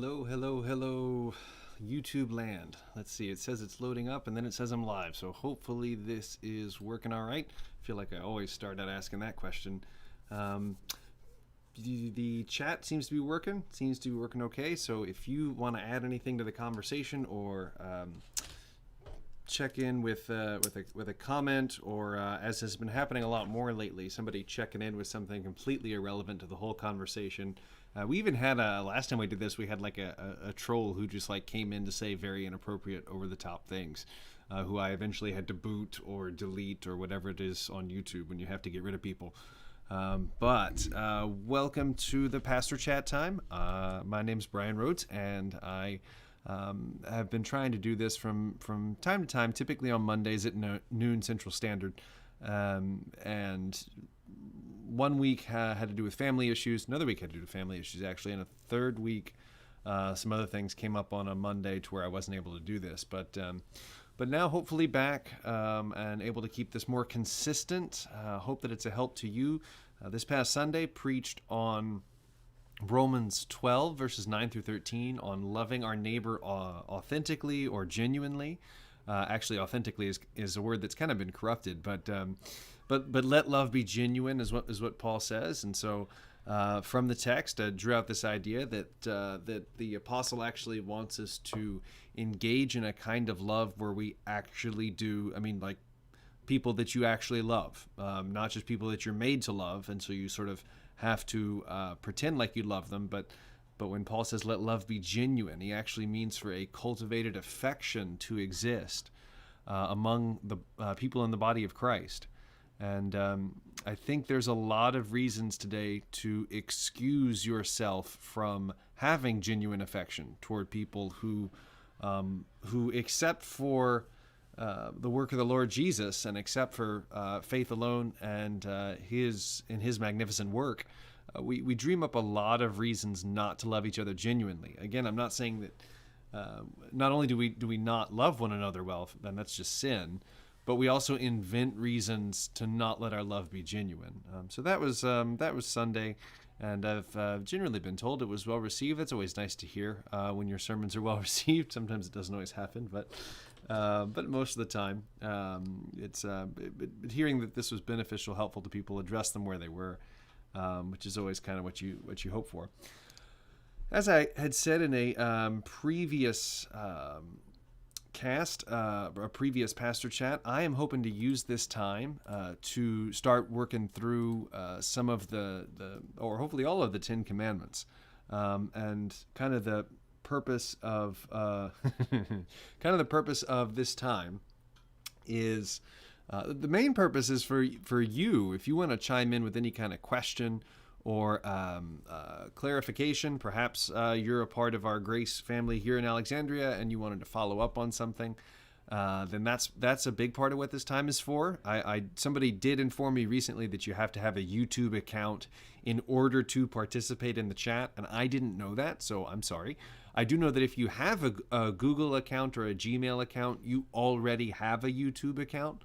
Hello, hello, hello, YouTube land. Let's see, it says it's loading up and then it says I'm live. So hopefully this is working all right. I feel like I always start out asking that question. Um, the chat seems to be working okay. So if you want to add anything to the conversation or check in with a comment, or as has been happening a lot more lately, somebody checking in with something completely irrelevant to the whole conversation. We even had last time we did this, we had like a troll who just like came in to say very inappropriate, over the top things, who I eventually had to boot or delete or whatever it is on YouTube when you have to get rid of people. But welcome to the Pastor Chat time. My name's Bryan Rhodes, and I have been trying to do this from time to time, typically on Mondays at noon Central Standard. And one week had to do with family issues. Another week had to do with family issues, actually. And a third week, some other things came up on a Monday to where I wasn't able to do this. But now hopefully back and able to keep this more consistent. Hope that it's a help to you. This past Sunday preached on Romans 12, verses 9 through 13, on loving our neighbor authentically or genuinely. Actually, authentically is a word that's kind of been corrupted, but let love be genuine is what Paul says. And so from the text, I drew out this idea that the apostle actually wants us to engage in a kind of love where we actually do, like people that you actually love, not just people that you're made to love, and so you sort of have to pretend like you love them. But when Paul says let love be genuine, he actually means for a cultivated affection to exist among the people in the body of Christ. And I think there's a lot of reasons today to excuse yourself from having genuine affection toward people who except for the work of the Lord Jesus, and except for faith alone and his magnificent work, we dream up a lot of reasons not to love each other genuinely. Again, I'm not saying that not only do we not love one another well, then that's just sin, but we also invent reasons to not let our love be genuine. So that was Sunday, and I've generally been told it was well received. It's always nice to hear when your sermons are well received. Sometimes it doesn't always happen, but most of the time, it's hearing that this was beneficial, helpful to people, address them where they were, which is always kind of what you hope for. As I had said in a previous a previous pastor chat, I am hoping to use this time to start working through some of or hopefully all of the 10 Commandments, and kind of the purpose of this time is the main purpose is for you, if you want to chime in with any kind of question or clarification. Perhaps you're a part of our Grace family here in Alexandria and you wanted to follow up on something, then that's a big part of what this time is for. Somebody did inform me recently that you have to have a YouTube account in order to participate in the chat, and I didn't know that, so I'm sorry. I do know that if you have a Google account or a Gmail account, you already have a YouTube account.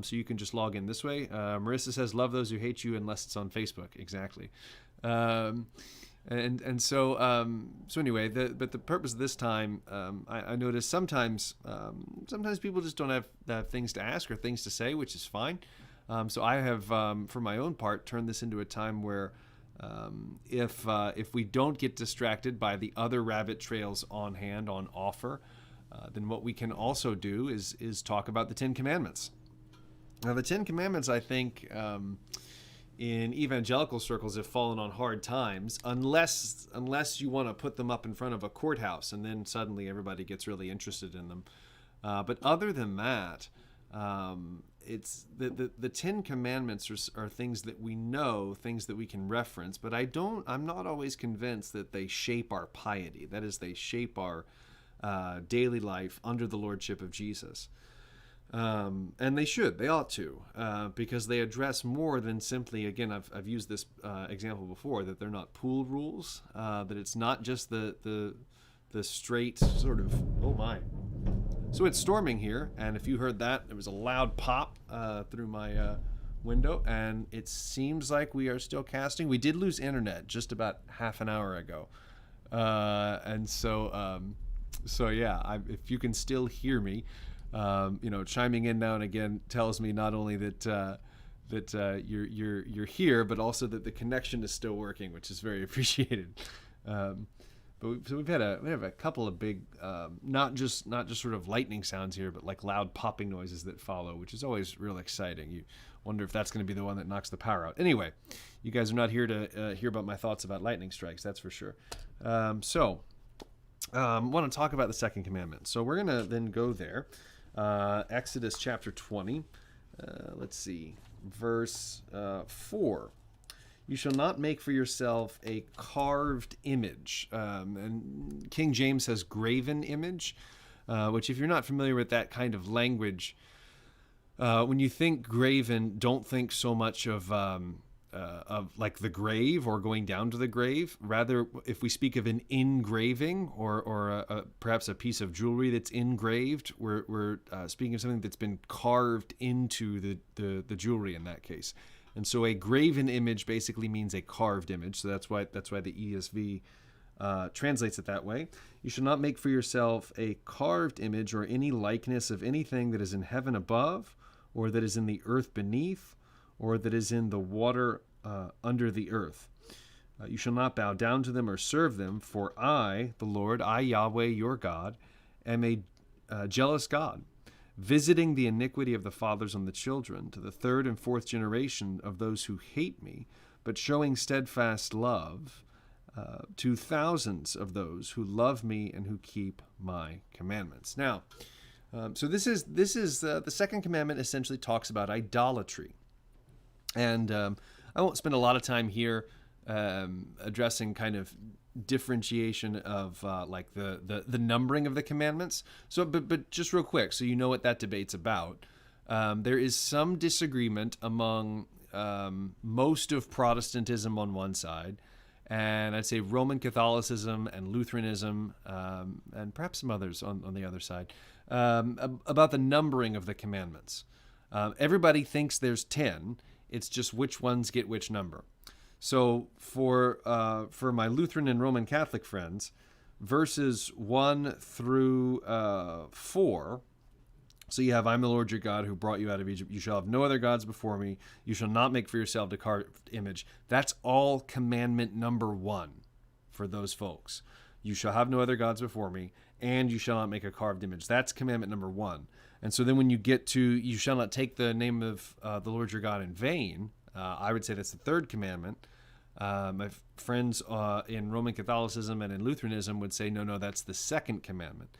So you can just log in this way. Marissa says, love those who hate you unless it's on Facebook. Exactly. So anyway, but the purpose of this time, I notice sometimes people just don't have things to ask or things to say, which is fine. So I have, for my own part, turned this into a time where if we don't get distracted by the other rabbit trails on offer, then what we can also do is talk about the 10 Commandments. Now, the 10 Commandments, I think, in evangelical circles have fallen on hard times, unless you want to put them up in front of a courthouse, and then suddenly everybody gets really interested in them. But other than that, it's the 10 Commandments are things that we know, things that we can reference, but I'm not always convinced that they shape our piety. That is, they shape our daily life under the lordship of Jesus. And they ought to, because they address more than simply, again, I've used this example before, that they're not pool rules, that it's not just the straight sort of, oh my. So it's storming here, and if you heard that, there was a loud pop through my window, and it seems like we are still casting. We did lose internet just about half an hour ago. And so yeah, if you can still hear me, chiming in now and again tells me not only that you're here, but also that the connection is still working, which is very appreciated. So we have a couple of big, not just sort of lightning sounds here, but like loud popping noises that follow, which is always real exciting. You wonder if that's going to be the one that knocks the power out. Anyway, you guys are not here to hear about my thoughts about lightning strikes, that's for sure. So I want to talk about the second commandment. So we're going to then go there. Exodus chapter 20. Let's see, verse 4. You shall not make for yourself a carved image. And King James says graven image, which if you're not familiar with that kind of language, when you think graven, don't think so much of like the grave or going down to the grave. Rather, if we speak of an engraving or perhaps a piece of jewelry that's engraved, we're speaking of something that's been carved into the jewelry in that case. And so a graven image basically means a carved image. So that's why the ESV translates it that way. You shall not make for yourself a carved image or any likeness of anything that is in heaven above, or that is in the earth beneath, or that is in the water under the earth. You shall not bow down to them or serve them, for I, the Lord, I, Yahweh, your God, am a jealous God, visiting the iniquity of the fathers on the children, to the third and fourth generation of those who hate me, but showing steadfast love to thousands of those who love me and who keep my commandments. Now, so this is the second commandment essentially talks about idolatry. And I won't spend a lot of time here addressing kind of differentiation of like the numbering of the commandments. So, but just real quick, so you know what that debate's about. There is some disagreement among most of Protestantism on one side, and I'd say Roman Catholicism and Lutheranism, and perhaps some others on the other side, about the numbering of the commandments. Everybody thinks there's 10. It's just which ones get which number. So for my Lutheran and Roman Catholic friends, verses 1 through 4, so you have, I'm the Lord your God who brought you out of Egypt. You shall have no other gods before me. You shall not make for yourself a carved image. That's all commandment number 1 for those folks. You shall have no other gods before me, and you shall not make a carved image. That's commandment number 1. And so then when you get to, you shall not take the name of the Lord your God in vain, I would say that's the third commandment. My friends in Roman Catholicism and in Lutheranism would say, no, that's the second commandment.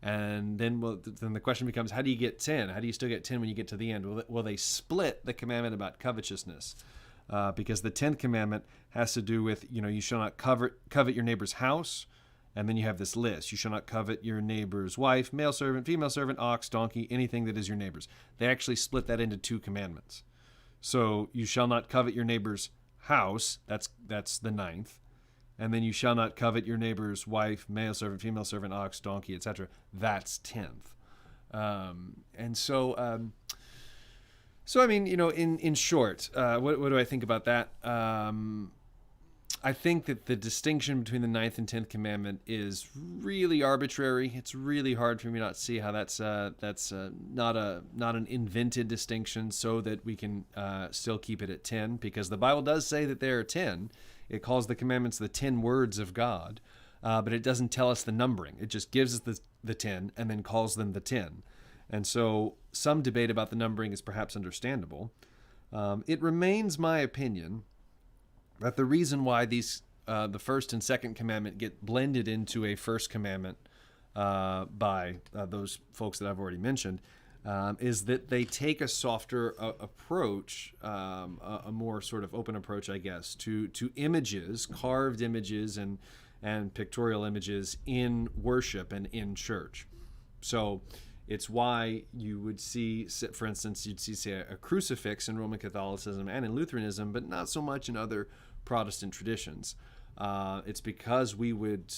And then the question becomes, how do you get 10? How do you still get 10 when you get to the end? Well, they split the commandment about covetousness, because the 10th commandment has to do with, you shall not covet your neighbor's house. And then you have this list. You shall not covet your neighbor's wife, male servant, female servant, ox, donkey, anything that is your neighbor's. They actually split that into 2 commandments. So you shall not covet your neighbor's house. That's the 9th. And then you shall not covet your neighbor's wife, male servant, female servant, ox, donkey, etc. That's 10th. And so I mean, in short, what do I think about that? I think that the distinction between the 9th and 10th commandment is really arbitrary. It's really hard for me not to see how that's not an invented distinction so that we can still keep it at 10, because the Bible does say that there are 10. It calls the commandments the 10 words of God, but it doesn't tell us the numbering. It just gives us the 10 and then calls them the 10. And so some debate about the numbering is perhaps understandable. It remains my opinion that the reason why these the first and second commandment get blended into a first commandment by those folks that I've already mentioned is that they take a softer approach, a more sort of open approach, I guess, to images, carved images and pictorial images in worship and in church. So it's why you would see, for instance, you'd see, say, a crucifix in Roman Catholicism and in Lutheranism, but not so much in other Protestant traditions. It's because we would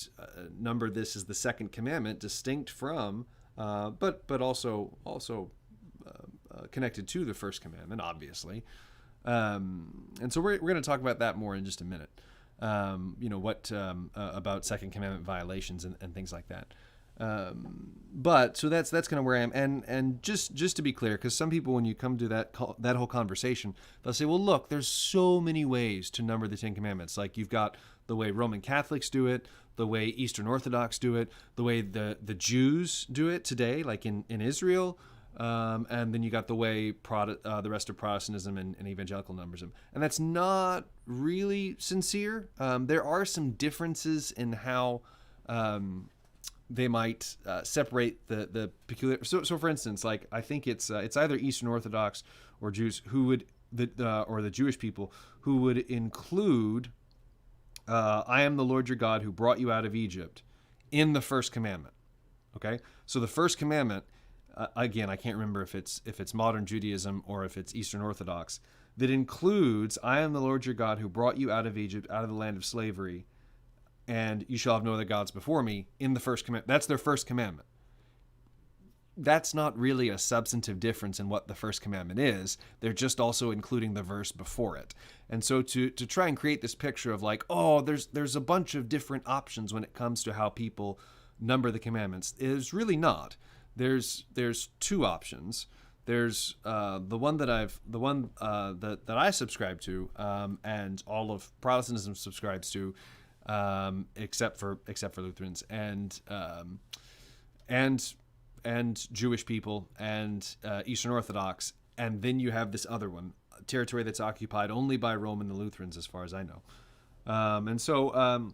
number this as the second commandment, distinct from, but also connected to the first commandment, obviously. And so we're going to talk about that more in just a minute. what about Second Commandment violations and things like that. But so that's kind of where I am, and just to be clear, because some people, when you come to that whole conversation, they'll say, well, look, there's so many ways to number the Ten Commandments. Like, you've got the way Roman Catholics do it, the way Eastern Orthodox do it, the way the Jews do it today, like in Israel, and then you got the way the rest of Protestantism and evangelical numbers them. And that's not really sincere. There are some differences in how they might separate the peculiar. So for instance, like, I think it's either Eastern Orthodox or Jews who would or the Jewish people who would include I am the Lord your God who brought you out of Egypt in the first commandment. Okay, so the first commandment, again, I can't remember if it's modern Judaism or if it's Eastern Orthodox, that includes I am the Lord your God who brought you out of Egypt, out of the land of slavery, and you shall have no other gods before me in the first commandment. That's their first commandment. That's not really a substantive difference in what the first commandment is. They're just also including the verse before it. And so to try and create this picture of like, oh, there's a bunch of different options when it comes to how people number the commandments, is really not. There's two options. There's the one that I subscribe to, and all of Protestantism subscribes to, except for Lutherans and Jewish people and Eastern Orthodox, and then you have this other one, territory that's occupied only by Rome and the Lutherans, as far as I know. And so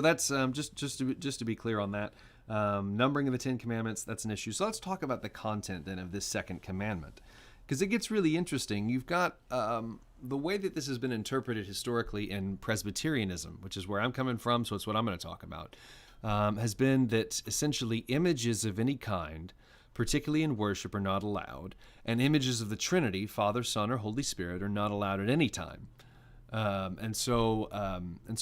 that's just to be clear on that. Numbering of the Ten Commandments, that's an issue. So let's talk about the content then of this second commandment, because it gets really interesting. You've got the way that this has been interpreted historically in Presbyterianism, which is where I'm coming from, so it's what I'm going to talk about, has been that essentially images of any kind, particularly in worship, are not allowed, and images of the Trinity, Father, Son, or Holy Spirit, are not allowed at any time. And so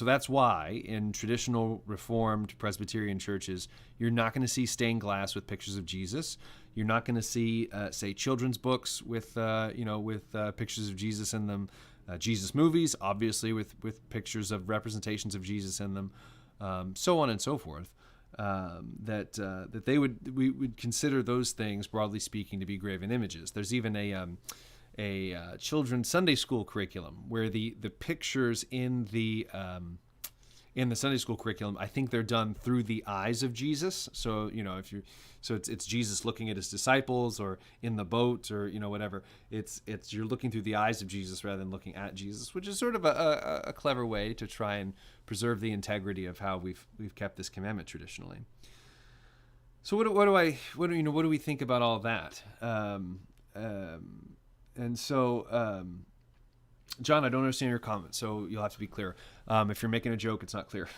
that's why in traditional Reformed Presbyterian churches, you're not going to see stained glass with pictures of Jesus. You're not going to see, say, children's books with pictures of Jesus in them. Jesus movies, obviously, with pictures of representations of Jesus in them, so on and so forth. That we would consider those things, broadly speaking, to be graven images. There's even a children's Sunday school curriculum where the pictures in the Sunday school curriculum, I think they're done through the eyes of Jesus. So it's Jesus looking at his disciples, or in the boat, or whatever. It's you're looking through the eyes of Jesus rather than looking at Jesus, which is sort of a clever way to try and preserve the integrity of how we've kept this commandment traditionally. So what do we think about all that? And so, John, I don't understand your comment, so you'll have to be clear. If you're making a joke, it's not clear.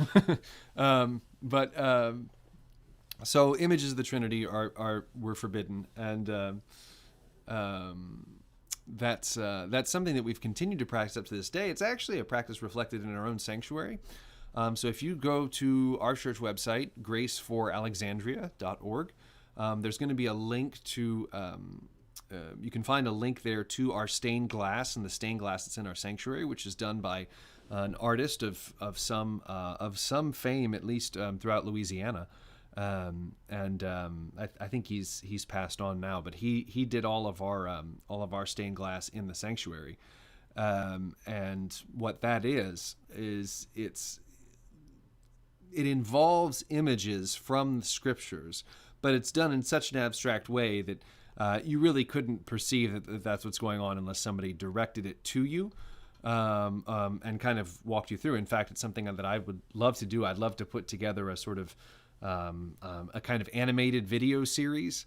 So images of the Trinity were forbidden, and that's something that we've continued to practice up to this day. It's actually a practice reflected in our own sanctuary. So if you go to our church website, graceforalexandria.org, there's going to be a link to... you can find a link there to our stained glass, and the stained glass that's in our sanctuary, which is done by an artist of some fame, at least throughout Louisiana. I think he's passed on now, but he did all of our stained glass in the sanctuary. And what that is it involves images from the scriptures, but it's done in such an abstract way that you really couldn't perceive that that's what's going on unless somebody directed it to you and kind of walked you through. In fact, it's something that I would love to do. I'd love to put together a sort of a kind of animated video series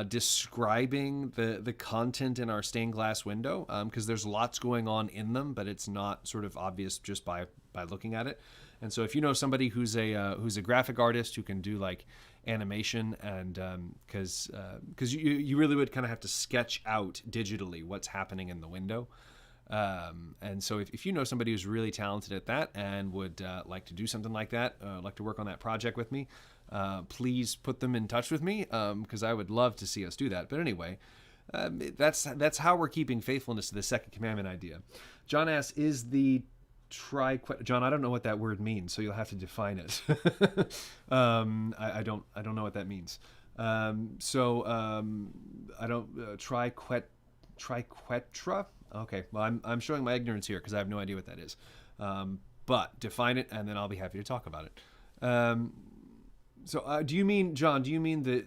describing the content in our stained glass window, because there's lots going on in them, but it's not sort of obvious just by looking at it. And so if you know somebody who's a graphic artist who can do like animation, and because you really would kind of have to sketch out digitally what's happening in the window, and so if you know somebody who's really talented at that and would like to do something like that, like to work on that project with me, please put them in touch with me, because I would love to see us do that. But anyway, that's how we're keeping faithfulness to the second commandment idea. John asks, is the John, I don't know what that word means, so you'll have to define it. I don't know what that means. I don't triquetra. Okay, well, I'm showing my ignorance here because I have no idea what that is. But define it, and then I'll be happy to talk about it. Do you mean, John? Do you mean the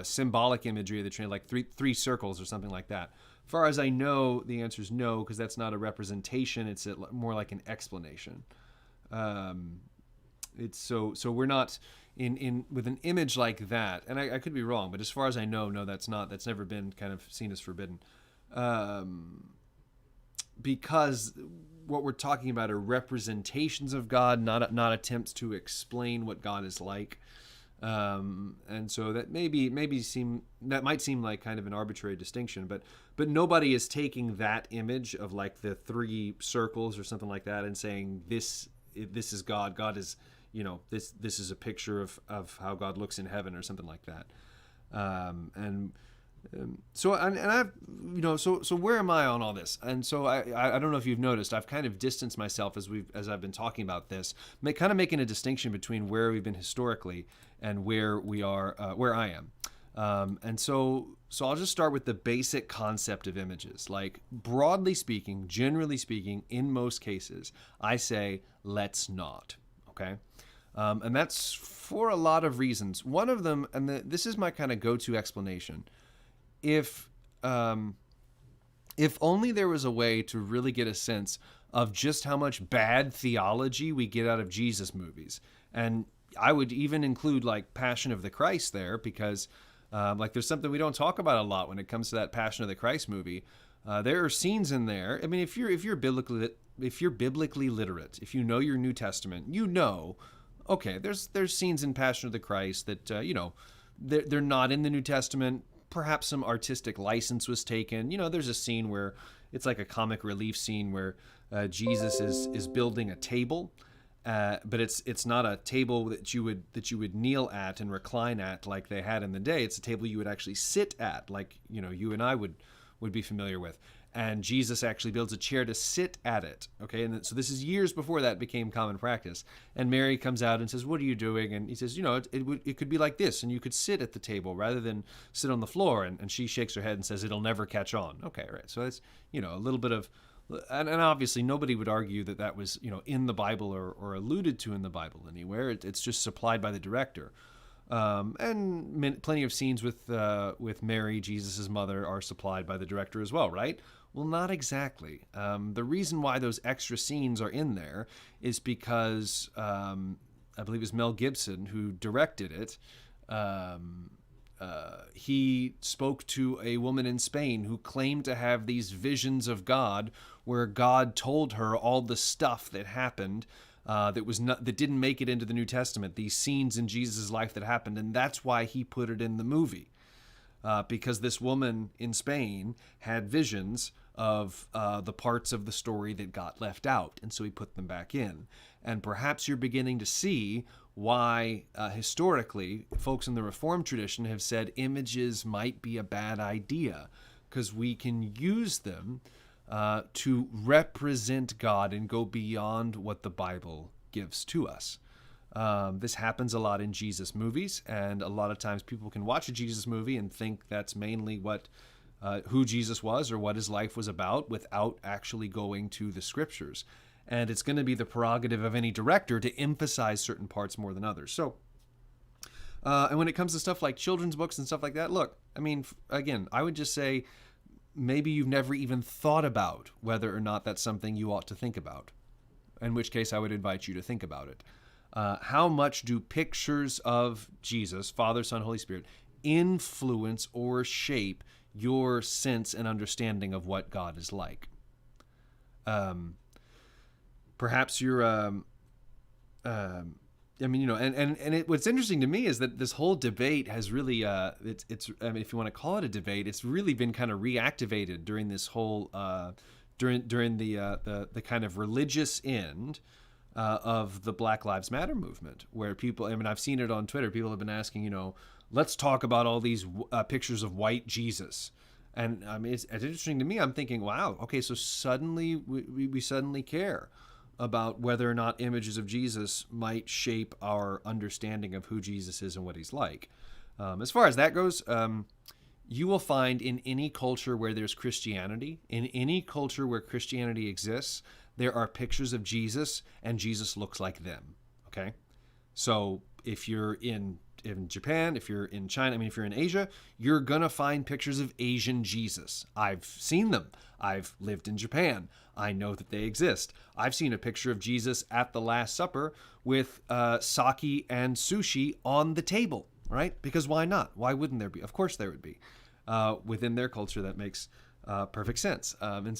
symbolic imagery of the Trinity, like three circles or something like that? As far as I know, the answer is no, because that's not a representation. It's more like an explanation. It's so we're not in with an image like that, and I could be wrong, but as far as I know, no, that's never been kind of seen as forbidden, because what we're talking about are representations of God, not attempts to explain what God is like. And so that might seem like kind of an arbitrary distinction, but nobody is taking that image of like the three circles or something like that and saying this is God. God is, this is a picture of how God looks in heaven or something like that. So where am I on all this? And so I don't know if you've noticed, I've kind of distanced myself as I've been talking about this, kind of making a distinction between where we've been historically and where we are, where I am. And so I'll just start with the basic concept of images. Like, broadly speaking, generally speaking, in most cases, I say, let's not. Okay. And that's for a lot of reasons. One of them, and this is my kind of go-to explanation. If only there was a way to really get a sense of just how much bad theology we get out of Jesus movies. And I would even include like Passion of the Christ there, because there's something we don't talk about a lot when it comes to that Passion of the Christ movie. There are scenes in there. I mean, if you're biblically literate, if you know your New Testament, okay, there's scenes in Passion of the Christ that they're not in the New Testament. Perhaps some artistic license was taken. There's a scene where it's like a comic relief scene where Jesus is building a table, but it's not a table that you would kneel at and recline at like they had in the day. It's a table you would actually sit at, like you and I would be familiar with. And Jesus actually builds a chair to sit at it. Okay, and so this is years before that became common practice. And Mary comes out and says, "What are you doing?" And he says, it could be like this, and you could sit at the table rather than sit on the floor. And she shakes her head and says, "It'll never catch on." Okay, right. So that's a little bit of, and obviously nobody would argue that was in the Bible or alluded to in the Bible anywhere. It's just supplied by the director. And plenty of scenes with Mary, Jesus' mother, are supplied by the director as well, right? Well, not exactly. The reason why those extra scenes are in there is because I believe it's Mel Gibson who directed it. He spoke to a woman in Spain who claimed to have these visions of God, where God told her all the stuff that happened that didn't make it into the New Testament. These scenes in Jesus' life that happened, and that's why he put it in the movie. Because this woman in Spain had visions of the parts of the story that got left out, and so he put them back in. And perhaps you're beginning to see why historically folks in the Reformed tradition have said images might be a bad idea, because we can use them to represent God and go beyond what the Bible gives to us. This happens a lot in Jesus movies, and a lot of times people can watch a Jesus movie and think that's mainly who Jesus was or what his life was about, without actually going to the scriptures. And it's going to be the prerogative of any director to emphasize certain parts more than others. So, and when it comes to stuff like children's books and stuff like that, look, I mean, again, I would just say maybe you've never even thought about whether or not that's something you ought to think about, in which case I would invite you to think about it. How much do pictures of Jesus, Father, Son, Holy Spirit, influence or shape your sense and understanding of what God is like? Perhaps you're, what's interesting to me is that this whole debate has really, if you want to call it a debate, it's really been kind of reactivated during this whole, during the kind of religious end of the Black Lives Matter movement, where people, I've seen it on Twitter, people have been asking, let's talk about all these pictures of white Jesus. And I mean, it's interesting to me. I'm thinking, wow, okay, so suddenly we suddenly care about whether or not images of Jesus might shape our understanding of who Jesus is and what he's like. As far as that goes, you will find in any culture where there's Christianity, in any culture where Christianity exists, there are pictures of Jesus, and Jesus looks like them. Okay? So if you're in Japan, if you're in China, I mean, if you're in Asia, you're going to find pictures of Asian Jesus. I've seen them. I've lived in Japan. I know that they exist. I've seen a picture of Jesus at the Last Supper with sake and sushi on the table, right? Because why not? Why wouldn't there be? Of course there would be. Within their culture, that makes perfect sense. And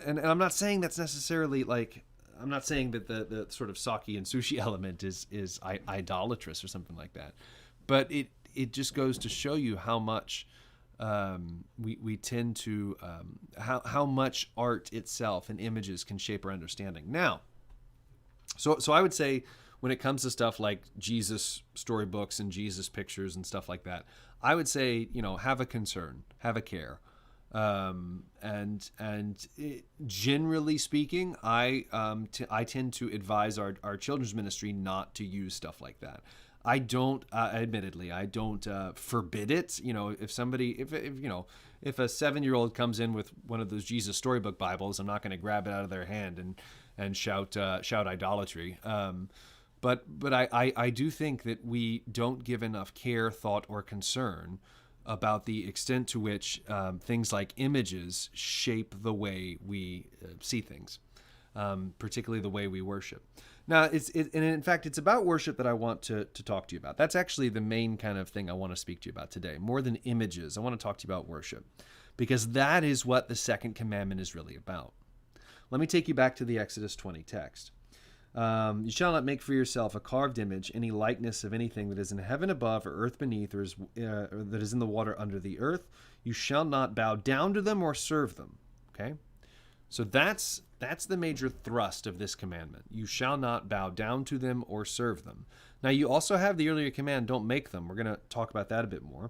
I'm not saying that's necessarily like, I'm not saying that the sort of sake and sushi element is idolatrous or something like that, but it just goes to show you how much we tend to how much art itself and images can shape our understanding. Now, so I would say when it comes to stuff like Jesus storybooks and Jesus pictures and stuff like that, I would say, have a concern, have a care. Generally speaking, I tend to advise our children's ministry not to use stuff like that. I don't, admittedly, I don't forbid it. If somebody, if a 7-year-old comes in with one of those Jesus storybook Bibles, I'm not going to grab it out of their hand and shout idolatry. But I do think that we don't give enough care, thought, or concern about the extent to which things like images shape the way we see things, particularly the way we worship. Now, and in fact, it's about worship that I want to talk to you about. That's actually the main kind of thing I want to speak to you about today. More than images, I want to talk to you about worship, because that is what the second commandment is really about. Let me take you back to the Exodus 20 text. You shall not make for yourself a carved image, any likeness of anything that is in heaven above or earth beneath, or that is in the water under the earth. You shall not bow down to them or serve them. Okay? So that's the major thrust of this commandment. You shall not bow down to them or serve them. Now, you also have the earlier command, don't make them. We're going to talk about that a bit more.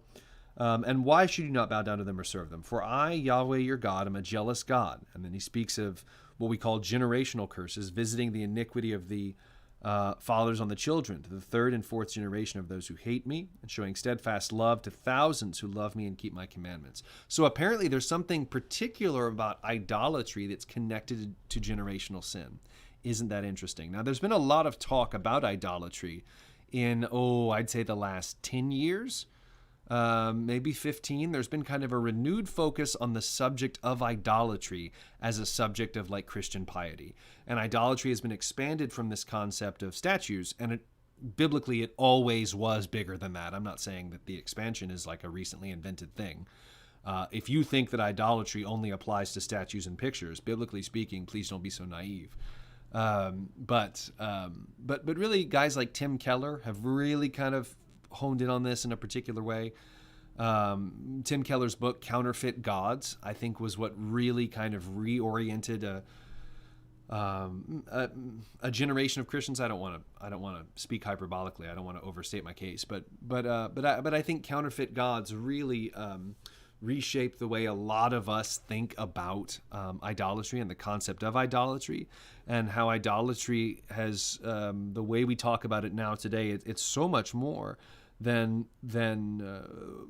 And why should you not bow down to them or serve them? For I, Yahweh your God, am a jealous God. And then he speaks of what we call generational curses, visiting the iniquity of the fathers on the children, to the third and fourth generation of those who hate me, and showing steadfast love to thousands who love me and keep my commandments. So apparently there's something particular about idolatry that's connected to generational sin. Isn't that interesting? Now, there's been a lot of talk about idolatry in, I'd say the last 10 years. Maybe 15, there's been kind of a renewed focus on the subject of idolatry as a subject of like Christian piety. And idolatry has been expanded from this concept of statues, and biblically it always was bigger than that. I'm not saying that the expansion is like a recently invented thing. If you think that idolatry only applies to statues and pictures, biblically speaking, please don't be so naive. But really, guys like Tim Keller have really kind of honed in on this in a particular way. Tim Keller's book Counterfeit Gods, I think, was what really kind of reoriented a generation of Christians. I don't want to speak hyperbolically. I don't want to overstate my case, but I think Counterfeit Gods really reshaped the way a lot of us think about idolatry and the concept of idolatry, and how idolatry has the way we talk about it now today. It's so much more than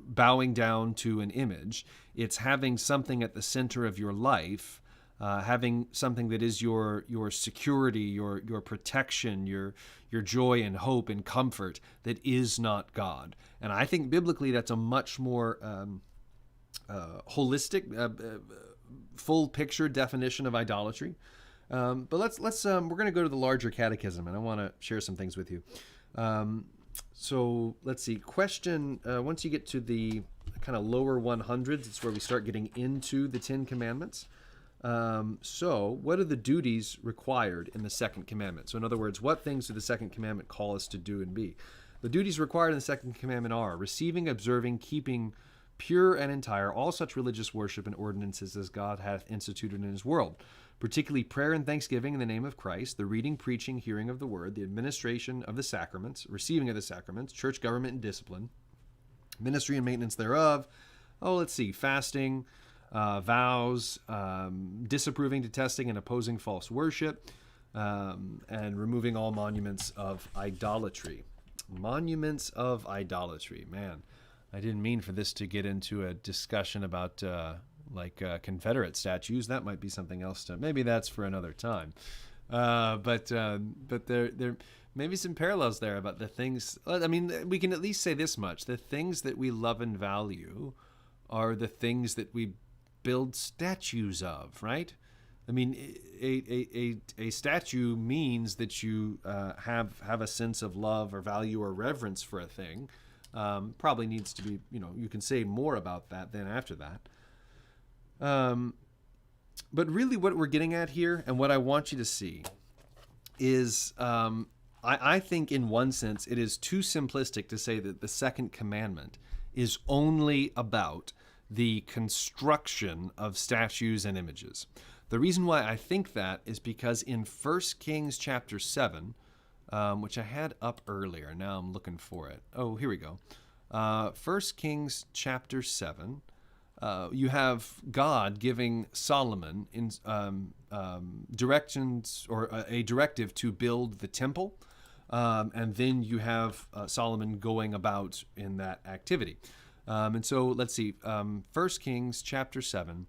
bowing down to an image. It's having something at the center of your life, having something that is your security, your protection, your joy and hope and comfort that is not God. And I think biblically that's a much more holistic, full picture definition of idolatry. But let's we're going to go to the larger catechism, and I want to share some things with you. So let's see. Question, once you get to the kind of lower 100s, it's where we start getting into the 10 commandments. So what are the duties required in the second commandment? So in other words, what things do the second commandment call us to do and be? The duties required in the second commandment are receiving, observing, keeping pure and entire all such religious worship and ordinances as God hath instituted in his world, particularly prayer and thanksgiving in the name of Christ, the reading, preaching, hearing of the word, the administration of the sacraments, receiving of the sacraments, church government and discipline, ministry and maintenance thereof, let's see, fasting, vows, disapproving, detesting, and opposing false worship, and removing all monuments of idolatry. Monuments of idolatry. Man, I didn't mean for this to get into a discussion about Confederate statues. That might be something else. Maybe that's for another time. But there may be some parallels there about the things. I mean, we can at least say this much: the things that we love and value are the things that we build statues of, right? I mean, a statue means that you have a sense of love or value or reverence for a thing. Probably needs to be, you can say more about that then after that. But really what we're getting at here, and what I want you to see, is I think in one sense it is too simplistic to say that the second commandment is only about the construction of statues and images. The reason why I think that is because in 1 Kings chapter 7, which I had up earlier, now I'm looking for it. Oh, here we go. 1 Kings chapter 7, you have God giving Solomon directions or a directive to build the temple, and then you have Solomon going about in that activity. And so let's see, 1 Kings chapter 7,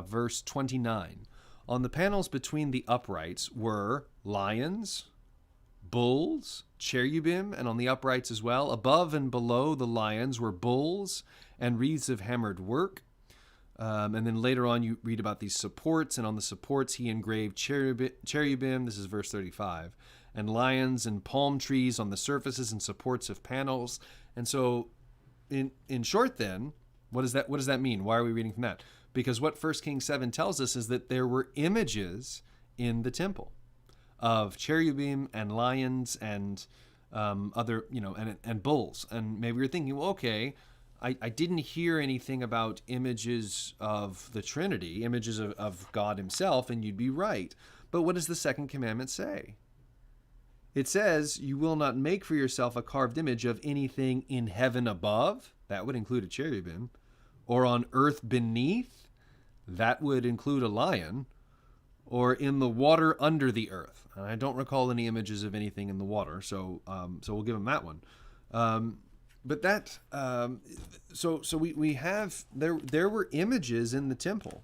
verse 29. On the panels between the uprights were lions, bulls, cherubim, and on the uprights as well. Above and below the lions were bulls and wreaths of hammered work. And then later on you read about these supports, and on the supports he engraved cherubim, this is verse 35, and lions and palm trees on the surfaces and supports of panels. And so in short then, what does that mean? Why are we reading from that? Because what 1 Kings 7 tells us is that there were images in the temple of cherubim and lions and other, and bulls. And maybe you're thinking, well, okay, I didn't hear anything about images of the Trinity, images of God himself, and you'd be right. But what does the second commandment say? It says, you will not make for yourself a carved image of anything in heaven above. That would include a cherubim. Or on earth beneath. That would include a lion. Or in the water under the earth. And I don't recall any images of anything in the water, so we'll give him that one. But that, so we have, there were images in the temple,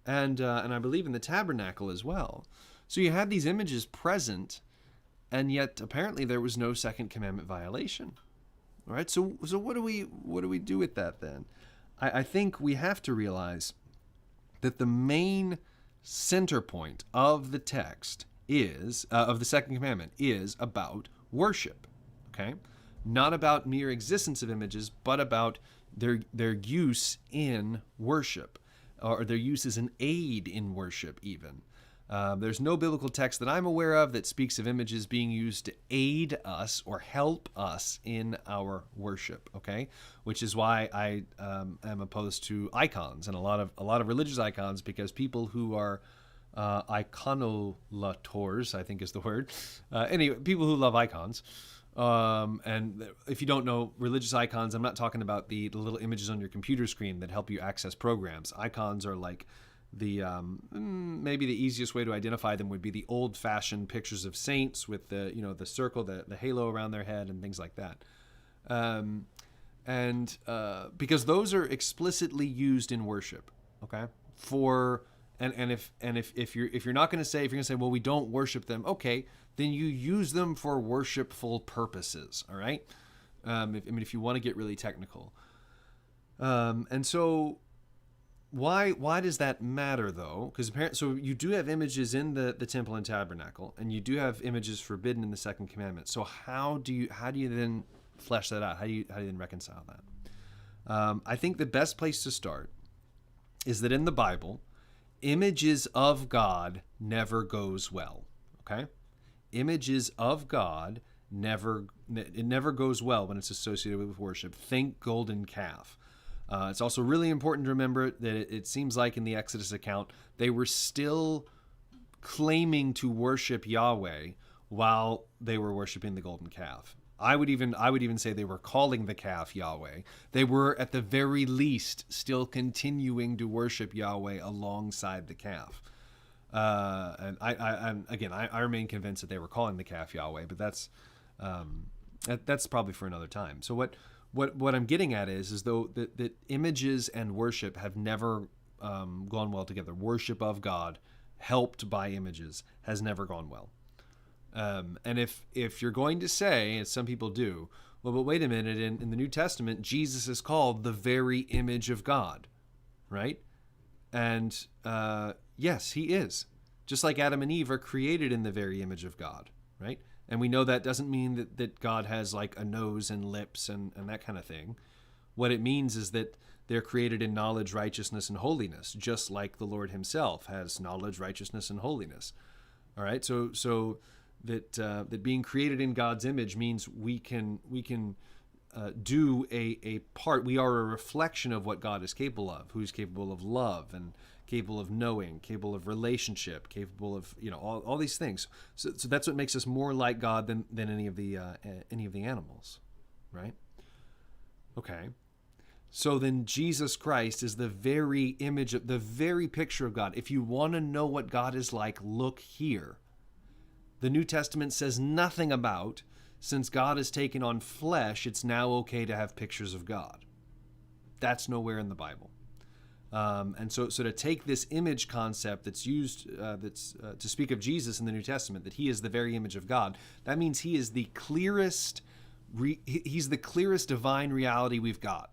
and I believe in the tabernacle as well. So you had these images present, and yet apparently there was no second commandment violation. All right, so what do we do with that then? I think we have to realize that the main center point of the text is, of the second commandment, is about worship, okay? Not about mere existence of images, but about their use in worship, or their use as an aid in worship even. There's no biblical text that I'm aware of that speaks of images being used to aid us or help us in our worship, okay? Which is why I am opposed to icons and a lot of religious icons, because people who are iconolators, I think is the word. Anyway, people who love icons. And if you don't know religious icons, I'm not talking about the little images on your computer screen that help you access programs. Icons are like the maybe the easiest way to identify them would be the old-fashioned pictures of saints with the the circle, the halo around their head, and things like that. Because those are explicitly used in worship, okay? If you're not going to say, if you're going to say, well, we don't worship them, okay, then you use them for worshipful purposes, all right? If you want to get really technical. And so why does that matter, though? Because so you do have images in the temple and tabernacle, and you do have images forbidden in the second commandment. So how do you then flesh that out? How do you then reconcile that? I think the best place to start is that in the Bible, images of God never goes well, okay? Images of God never goes well when it's associated with worship. Think golden calf. It's also really important to remember that it seems like in the Exodus account, they were still claiming to worship Yahweh while they were worshiping the golden calf. I would even say they were calling the calf Yahweh. They were at the very least still continuing to worship Yahweh alongside the calf. And I remain convinced that they were calling the calf Yahweh, but that's probably for another time. So what I'm getting at is though that images and worship have never gone well together. Worship of God helped by images has never gone well. And if you're going to say, as some people do, well, but wait a minute, in the New Testament, Jesus is called the very image of God, right? And yes, he is. Just like Adam and Eve are created in the very image of God, right? And we know that doesn't mean that God has like a nose and lips and that kind of thing. What it means is that they're created in knowledge, righteousness, and holiness, just like the Lord himself has knowledge, righteousness, and holiness. All right, so that being created in God's image means we can do a part. We are a reflection of what God is capable of, who's capable of love and capable of knowing, capable of relationship, capable of all these things. So that's what makes us more like God than any of the animals, right? Okay. So then Jesus Christ is the very image, the very picture of God. If you want to know what God is like, look here. The New Testament says nothing about, since God has taken on flesh, it's now okay to have pictures of God. That's nowhere in the Bible. And so to take this image concept that's used, to speak of Jesus in the New Testament, that he is the very image of God, that means he is the clearest, he's the clearest divine reality we've got.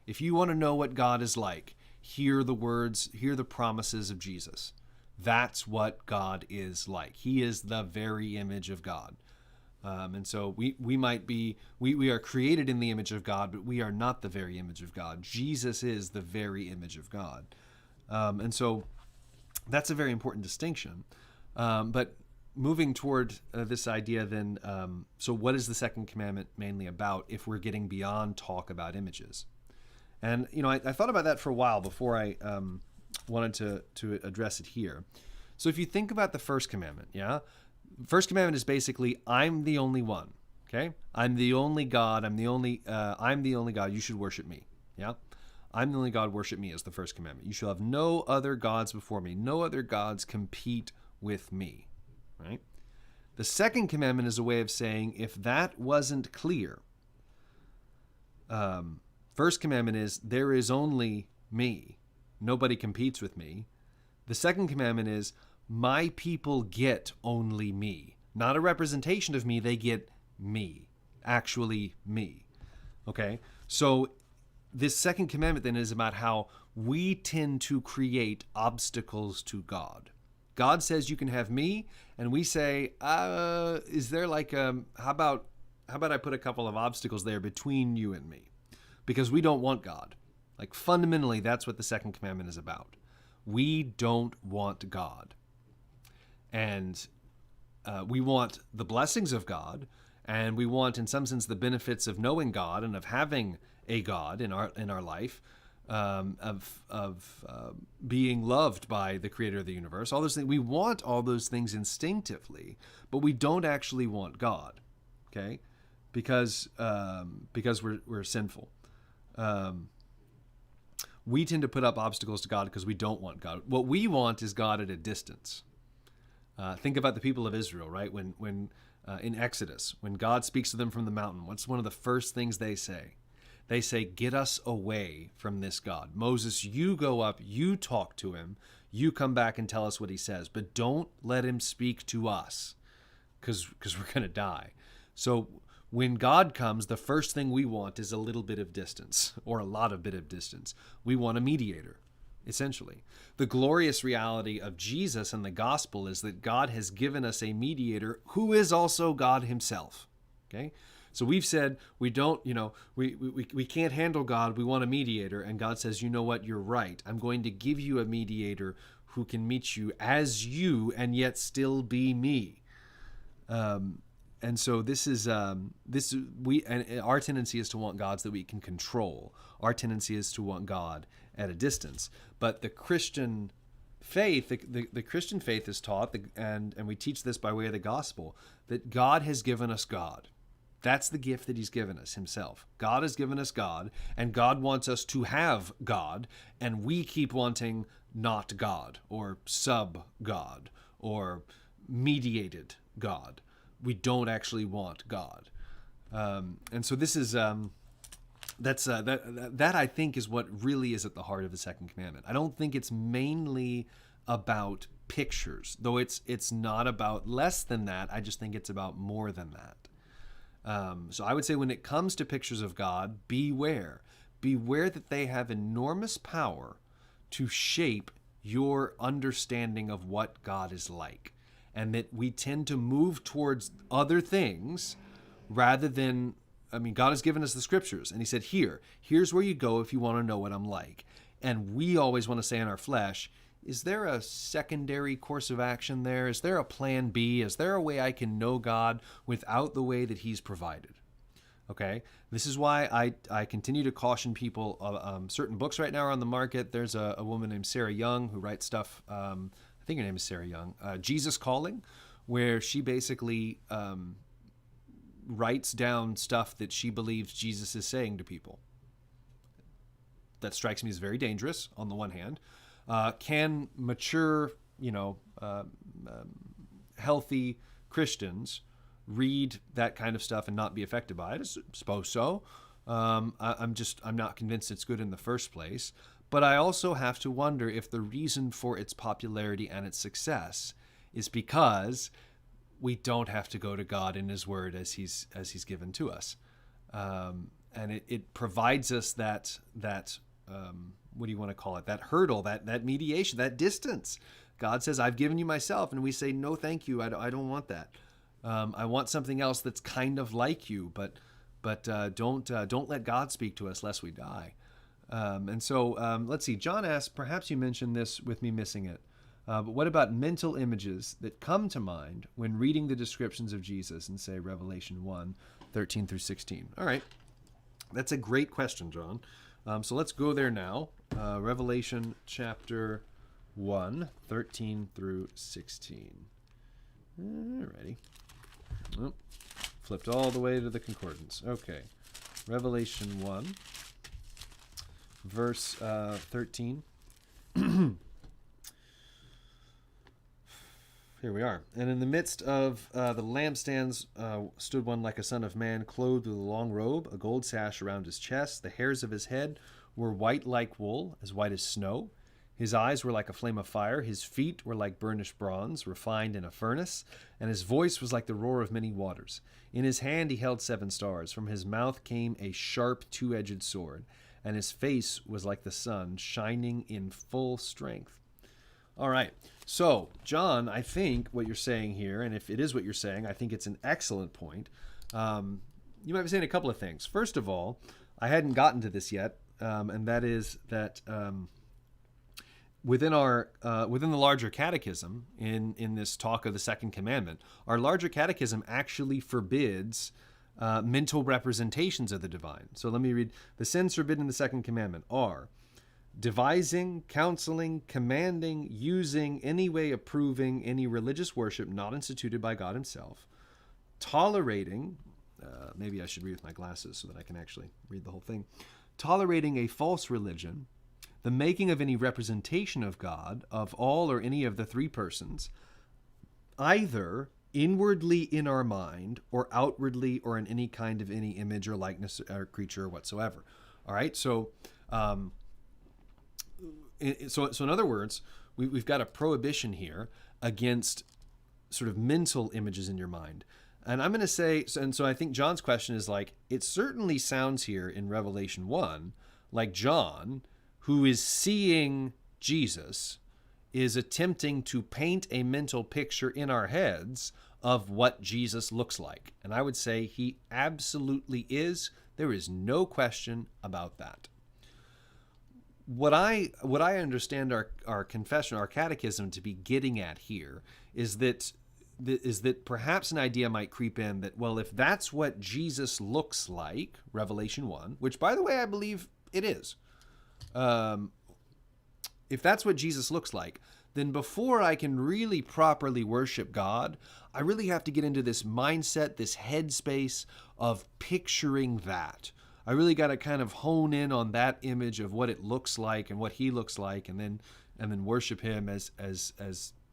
If you want to know what God is like, hear the words, hear the promises of Jesus. That's what God is like. He is the very image of God. And so we are created in the image of God, but we are not the very image of God. Jesus is the very image of God. And so that's a very important distinction. But moving toward this idea then, so what is the second commandment mainly about if we're getting beyond talk about images? And, I thought about that for a while before I wanted to address it here. So if you think about the first commandment, first commandment is basically, I'm the only one. Okay, I'm the only God. I'm the only God. You should worship me. I'm the only God. Worship me is the first commandment. You shall have no other gods before me. No other gods compete with me. Right. The second commandment is a way of saying, if that wasn't clear, first commandment is, there is only me. Nobody competes with me. The second commandment is, my people get only me. Not a representation of me, they get me. Actually me. Okay? So this second commandment then is about how we tend to create obstacles to God. God says you can have me, and we say, is there like how about I put a couple of obstacles there between you and me? Because we don't want God. Like fundamentally, that's what the second commandment is about. We don't want God. And we want the blessings of God, and we want, in some sense, the benefits of knowing God and of having a God in our life, of being loved by the Creator of the universe. All those things, we want all those things instinctively, but we don't actually want God. Okay, because we're sinful. We tend to put up obstacles to God because we don't want God. What we want is God at a distance. Think about the people of Israel, right? When in Exodus, when God speaks to them from the mountain, what's one of the first things they say? They say, get us away from this God. Moses, you go up, you talk to him, you come back and tell us what he says, but don't let him speak to us because we're going to die. So when God comes, the first thing we want is a little bit of distance, or a lot of bit of distance. We want a mediator, essentially. The glorious reality of Jesus and the gospel is that God has given us a mediator who is also God himself. Okay? So we've said we don't, we can't handle God. We want a mediator. And God says, you know what? You're right. I'm going to give you a mediator who can meet you as you and yet still be me. And so our tendency is to want gods that we can control. Our tendency is to want God at a distance. But the Christian faith, the Christian faith is taught, and we teach this by way of the gospel, that God has given us God. That's the gift that he's given us, himself. God has given us God, and God wants us to have God, and we keep wanting not God, or sub-God, or mediated God. We don't actually want God. And so this is... that I think is what really is at the heart of the second commandment. I don't think it's mainly about pictures, though it's not about less than that. I just think it's about more than that. So I would say when it comes to pictures of God, beware. Beware that they have enormous power to shape your understanding of what God is like, and that we tend to move towards other things rather than... I mean, God has given us the scriptures, and he said, here's where you go if you want to know what I'm like. And we always want to say in our flesh, is there a secondary course of action there? Is there a plan B? Is there a way I can know God without the way that he's provided? Okay, this is why I continue to caution people. Certain books right now are on the market. There's a woman named Sarah Young who writes stuff, I think her name is Sarah Young, Jesus Calling, where she basically... writes down stuff that she believes Jesus is saying to people. That strikes me as very dangerous on the one hand. Can mature, healthy Christians read that kind of stuff and not be affected by it? I suppose so. I'm not convinced it's good in the first place. But I also have to wonder if the reason for its popularity and its success is because we don't have to go to God in his word as he's given to us. And it provides us that what do you want to call it? That hurdle, that mediation, that distance. God says, I've given you myself. And we say, no, thank you. I don't want that. I want something else that's kind of like you, but don't let God speak to us lest we die. And so let's see. John asks, perhaps you mentioned this with me missing it. But what about mental images that come to mind when reading the descriptions of Jesus in, say, Revelation 1, 13 through 16? All right. That's a great question, John. So let's go there now. Revelation chapter 1, 13 through 16. All righty. Oh, flipped all the way to the concordance. Okay. Revelation 1, verse 13. Here we are. And in the midst of the lampstands stood one like a son of man, clothed with a long robe, a gold sash around his chest. The hairs of his head were white like wool, as white as snow. His eyes were like a flame of fire. His feet were like burnished bronze, refined in a furnace. And his voice was like the roar of many waters. In his hand he held 7 stars. From his mouth came a sharp two-edged sword. And his face was like the sun, shining in full strength. All right. So, John, I think what you're saying here, and if it is what you're saying, I think it's an excellent point. You might be saying a couple of things. First of all, I hadn't gotten to this yet, and that is that within the larger catechism, in this talk of the second commandment, our larger catechism actually forbids mental representations of the divine. So let me read. The sins forbidden in the second commandment are devising, counseling, commanding, using, any way approving any religious worship not instituted by God himself, tolerating, maybe I should read with my glasses so that I can actually read the whole thing, tolerating a false religion, the making of any representation of God, of all or any of the 3 persons, either inwardly in our mind or outwardly or in any kind of any image or likeness or creature whatsoever. All right, so in other words, we've got a prohibition here against sort of mental images in your mind. And I'm going to say, and so I think John's question is like, it certainly sounds here in Revelation 1 like John, who is seeing Jesus, is attempting to paint a mental picture in our heads of what Jesus looks like. And I would say he absolutely is. There is no question about that. What I understand our confession, our catechism to be getting at here is that perhaps an idea might creep in that, well, if that's what Jesus looks like, Revelation 1, which, by the way, I believe it is. If that's what Jesus looks like, then before I can really properly worship God, I really have to get into this mindset, this headspace of picturing that. I really got to kind of hone in on that image of what it looks like and what he looks like, and then worship him as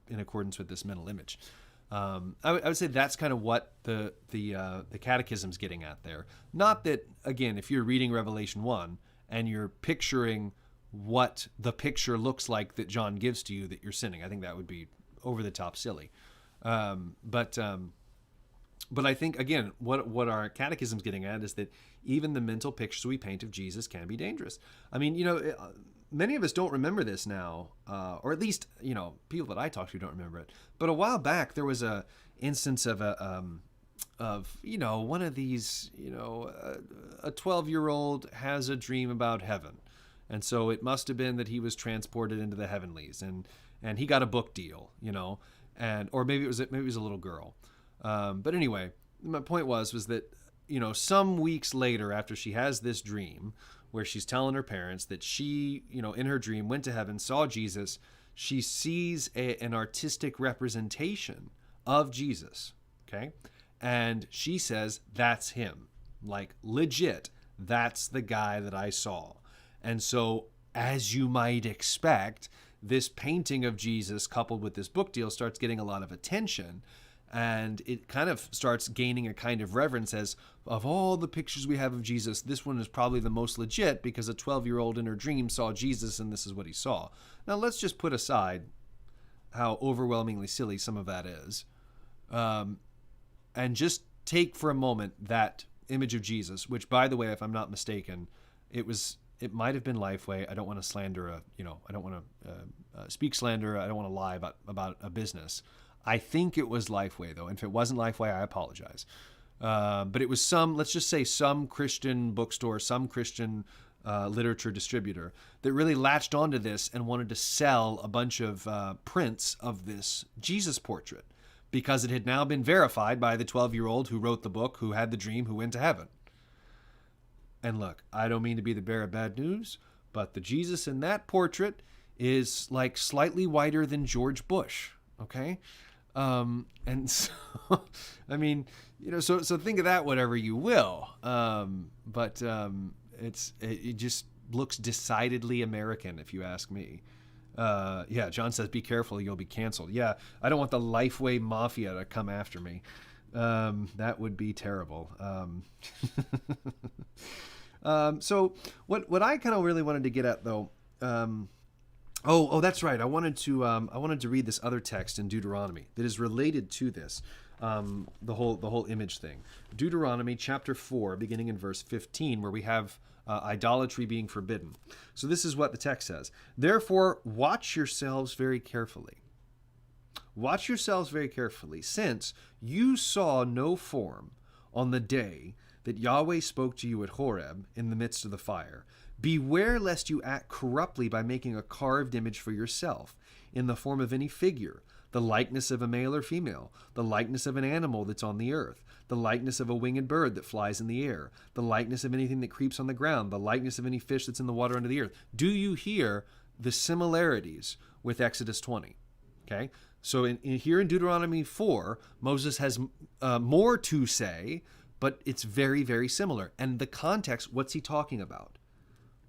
in accordance with this mental image. I would say that's kind of what the Catechism's getting at there. Not that, again, if you're reading Revelation 1 and you're picturing what the picture looks like that John gives to you, that you're sinning. I think that would be over the top silly. But I think, again, what our Catechism's getting at is that even the mental pictures we paint of Jesus can be dangerous. I mean, many of us don't remember this now, or at least, people that I talk to don't remember it. But a while back, there was a instance of one of these, a 12-year-old has a dream about heaven. And so it must have been that he was transported into the heavenlies, and he got a book deal, or maybe it was a little girl. But anyway, my point was that, some weeks later, after she has this dream where she's telling her parents that she, in her dream went to heaven, saw Jesus, she sees an artistic representation of Jesus. Okay. And she says, that's him. Like, legit, that's the guy that I saw. And so, as you might expect, this painting of Jesus coupled with this book deal starts getting a lot of attention. And it kind of starts gaining a kind of reverence as, of all the pictures we have of Jesus, this one is probably the most legit because a 12-year-old in her dream saw Jesus and this is what he saw. Now, let's just put aside how overwhelmingly silly some of that is. And just take for a moment that image of Jesus, which, by the way, if I'm not mistaken, it might have been Lifeway. I don't want to slander I don't want to speak slander. I don't want to lie about a business. I think it was Lifeway, though. And if it wasn't Lifeway, I apologize. But it was let's just say some Christian bookstore, some Christian literature distributor that really latched onto this and wanted to sell a bunch of prints of this Jesus portrait because it had now been verified by the 12-year-old who wrote the book, who had the dream, who went to heaven. And look, I don't mean to be the bearer of bad news, but the Jesus in that portrait is like slightly whiter than George Bush. Okay. And so, I mean, so think of that whatever you will. But it just looks decidedly American, if you ask me. Yeah, John says, be careful, you'll be canceled. Yeah, I don't want the Lifeway Mafia to come after me. That would be terrible. So what I kind of really wanted to get at, though, oh, that's right. I wanted to read this other text in Deuteronomy that is related to this, the whole image thing. Deuteronomy Chapter 4, beginning in verse 15, where we have idolatry being forbidden. So this is what the text says. Therefore, watch yourselves very carefully. Watch yourselves very carefully, since you saw no form on the day that Yahweh spoke to you at Horeb in the midst of the fire. Beware lest you act corruptly by making a carved image for yourself in the form of any figure, the likeness of a male or female, the likeness of an animal that's on the earth, the likeness of a winged bird that flies in the air, the likeness of anything that creeps on the ground, the likeness of any fish that's in the water under the earth. Do you hear the similarities with Exodus 20? Okay, so here in Deuteronomy 4, Moses has more to say, but it's very, very similar. And the context, what's he talking about?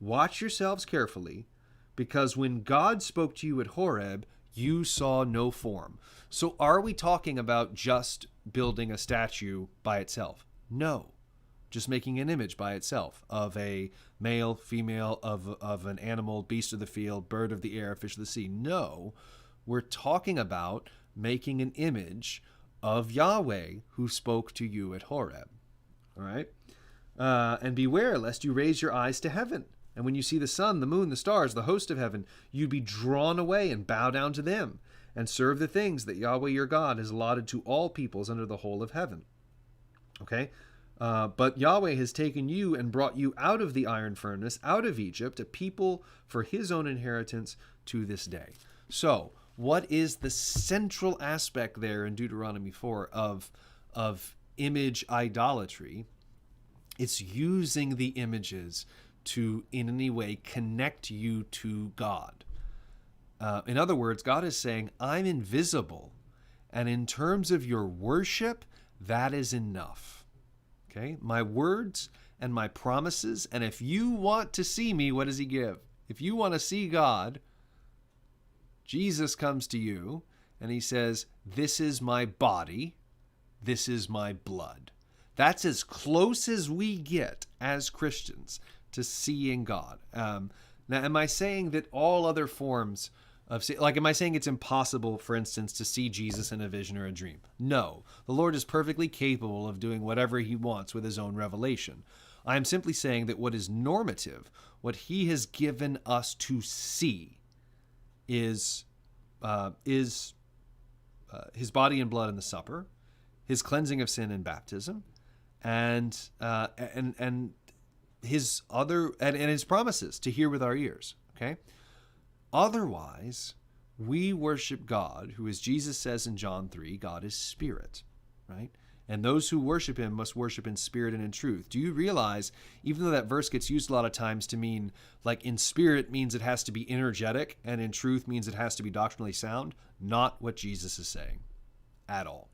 Watch yourselves carefully, because when God spoke to you at Horeb, you saw no form. So are we talking about just building a statue by itself? No. Just making an image by itself of a male, female, of an animal, beast of the field, bird of the air, fish of the sea. No. We're talking about making an image of Yahweh who spoke to you at Horeb. All right? And beware lest you raise your eyes to heaven. And when you see the sun, the moon, the stars, the host of heaven, you'd be drawn away and bow down to them and serve the things that Yahweh your God has allotted to all peoples under the whole of heaven. Okay? But Yahweh has taken you and brought you out of the iron furnace, out of Egypt, a people for his own inheritance to this day. So, what is the central aspect there in Deuteronomy 4 of image idolatry? It's using the images to in any way connect you to God. In other words, God is saying, I'm invisible. And in terms of your worship, that is enough. Okay? My words and my promises. And if you want to see me, what does he give? If you want to see God, Jesus comes to you and he says, this is my body. This is my blood. That's as close as we get as Christians to seeing God. Now, am I saying that all other forms of, like, am I saying it's impossible, for instance, to see Jesus in a vision or a dream? No. The Lord is perfectly capable of doing whatever he wants with his own revelation. I am simply saying that what is normative, what he has given us to see, is his body and blood in the supper, his cleansing of sin in baptism, and his other and his promises to hear with our ears. Okay. Otherwise, we worship God, who, as Jesus says in John 3, God is spirit, right? And those who worship him must worship in spirit and in truth. Do you realize, even though that verse gets used a lot of times to mean, like, in spirit means it has to be energetic, and in truth means it has to be doctrinally sound, not what Jesus is saying at all.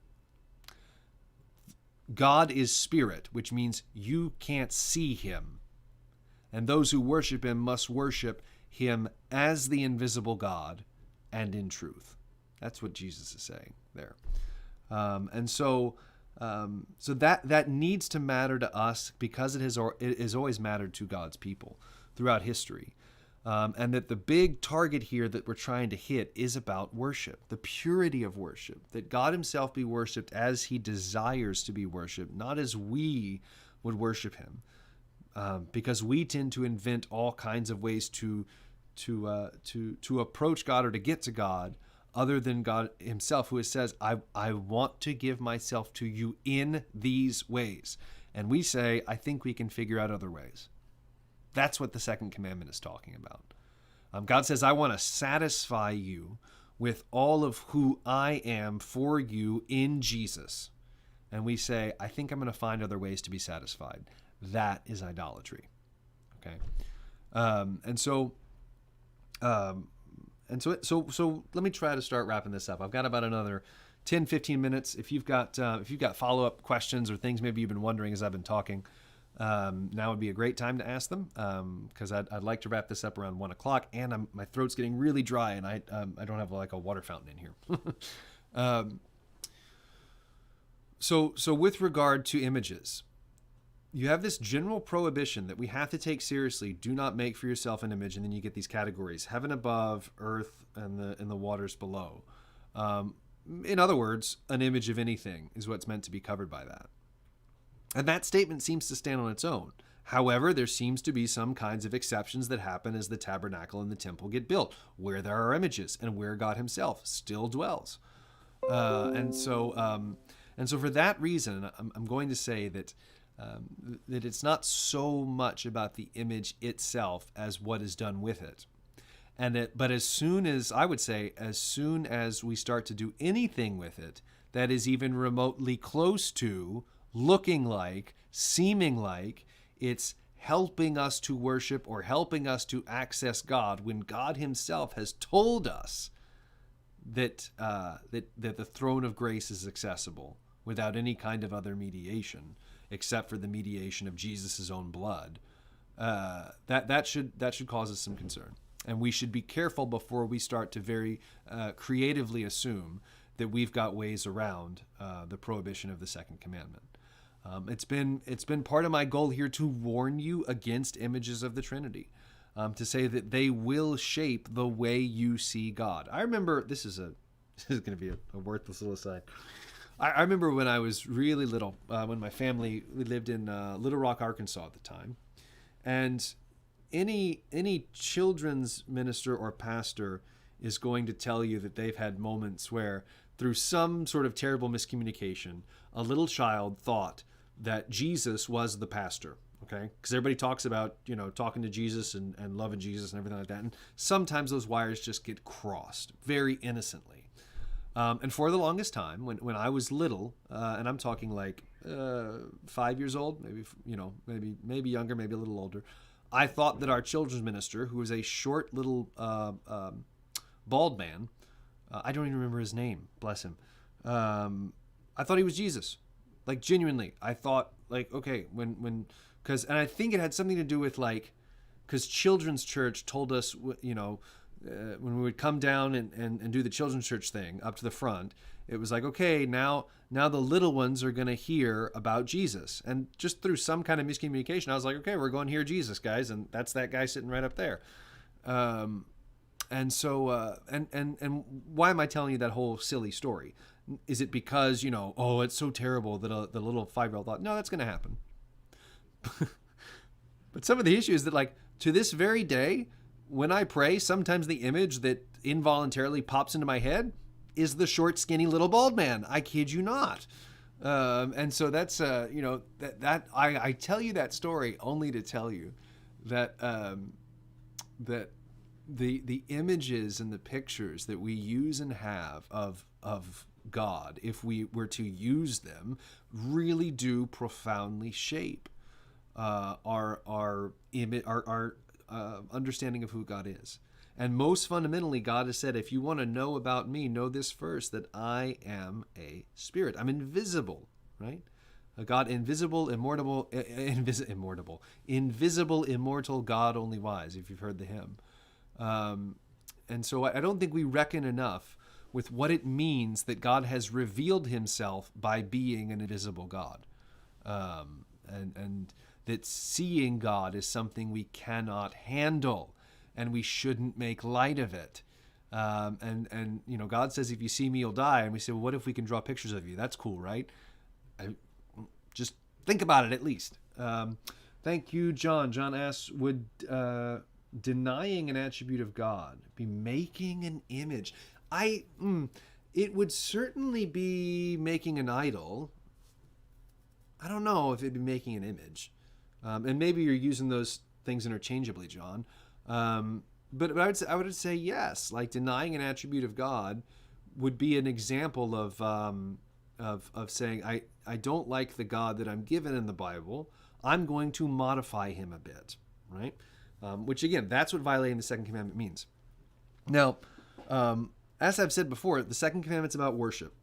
God is spirit, which means you can't see him. And those who worship him must worship him as the invisible God and in truth. That's what Jesus is saying there. So that needs to matter to us, because it has always mattered to God's people throughout history. And that the big target here that we're trying to hit is about worship, the purity of worship, that God himself be worshiped as he desires to be worshiped, not as we would worship him. Because we tend to invent all kinds of ways to approach God or to get to God, other than God himself, who says, I want to give myself to you in these ways. And we say, I think we can figure out other ways. That's what the second commandment is talking about. God says, I want to satisfy you with all of who I am for you in Jesus. And we say, I think I'm going to find other ways to be satisfied. That is idolatry. Okay. So let me try to start wrapping this up. I've got about another 10, 15 minutes. If you've got follow-up questions or things maybe you've been wondering as I've been talking, now would be a great time to ask them, because I'd like to wrap this up around 1 o'clock, and my throat's getting really dry, and I don't have like a water fountain in here. So with regard to images, you have this general prohibition that we have to take seriously. Do not make for yourself an image. And then you get these categories: heaven above, earth, and the waters below. In other words, an image of anything is what's meant to be covered by that. And that statement seems to stand on its own. However, there seems to be some kinds of exceptions that happen as the tabernacle and the temple get built, where there are images and where God himself still dwells. And so for that reason, I'm going to say that it's not so much about the image itself as what is done with it. But as soon as we start to do anything with it that is even remotely close to, looking like, seeming like it's helping us to worship or helping us to access God, when God himself has told us that the throne of grace is accessible without any kind of other mediation, except for the mediation of Jesus' own blood, that should cause us some concern. And we should be careful before we start to very creatively assume that we've got ways around the prohibition of the second commandment. It's been part of my goal here to warn you against images of the Trinity, to say that they will shape the way you see God. I remember, this is going to be a worthless little aside. I remember when I was really little, when we lived in Little Rock, Arkansas at the time, and any children's minister or pastor is going to tell you that they've had moments where, through some sort of terrible miscommunication, a little child thought that Jesus was the pastor, okay? Because everybody talks about, talking to Jesus and loving Jesus and everything like that. And sometimes those wires just get crossed very innocently. And for the longest time, when I was little, and I'm talking like 5 years old, maybe younger, maybe a little older, I thought that our children's minister, who was a short little bald man. I don't even remember his name. Bless him. I thought he was Jesus. Like, genuinely. I thought, like, okay, because, and I think it had something to do with, like, because children's church told us, when we would come down and do the children's church thing up to the front, it was like, okay, now the little ones are going to hear about Jesus. And just through some kind of miscommunication, I was like, okay, we're going to hear Jesus, guys. And that's that guy sitting right up there. And so, and why am I telling you that whole silly story? Is it because, oh, it's so terrible that the little 5-year-old thought, no, that's going to happen. But some of the issue is that, like, to this very day, when I pray, sometimes the image that involuntarily pops into my head is the short, skinny little bald man. I kid you not. And so that's, that I tell you that story only to tell you that that the images and the pictures that we use and have of God, if we were to use them, really do profoundly shape our understanding of who God is. And most fundamentally, God has said, if you want to know about me, know this first, that I am a spirit. I'm invisible, right? A God, invisible, immortal, God only wise, if you've heard the hymn. And so I don't think we reckon enough with what it means that God has revealed himself by being an invisible God. And that seeing God is something we cannot handle, and we shouldn't make light of it. And God says, if you see me, you'll die. And we say, well, what if we can draw pictures of you? That's cool, right? Just think about it at least. Thank you, John. John asks, would denying an attribute of God be making an image? It would certainly be making an idol. I don't know if it'd be making an image. And maybe you're using those things interchangeably, John. But I would say yes. Like, denying an attribute of God would be an example of saying, I don't like the God that I'm given in the Bible. I'm going to modify him a bit, right? Which, again, that's what violating the second commandment means. Now, as I've said before, the second commandment's about worship.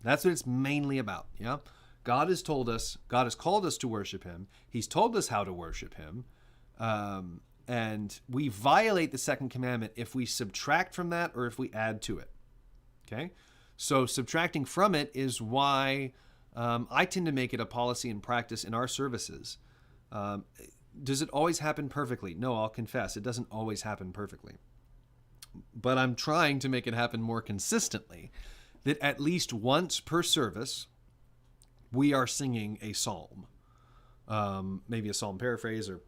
That's what it's mainly about, yeah? God has called us to worship him. He's told us how to worship him. And we violate the second commandment if we subtract from that or if we add to it. Okay? So subtracting from it is why I tend to make it a policy and practice in our services. Does it always happen perfectly? No, I'll confess, it doesn't always happen perfectly. But I'm trying to make it happen more consistently, that at least once per service, we are singing a psalm, maybe a psalm paraphrase or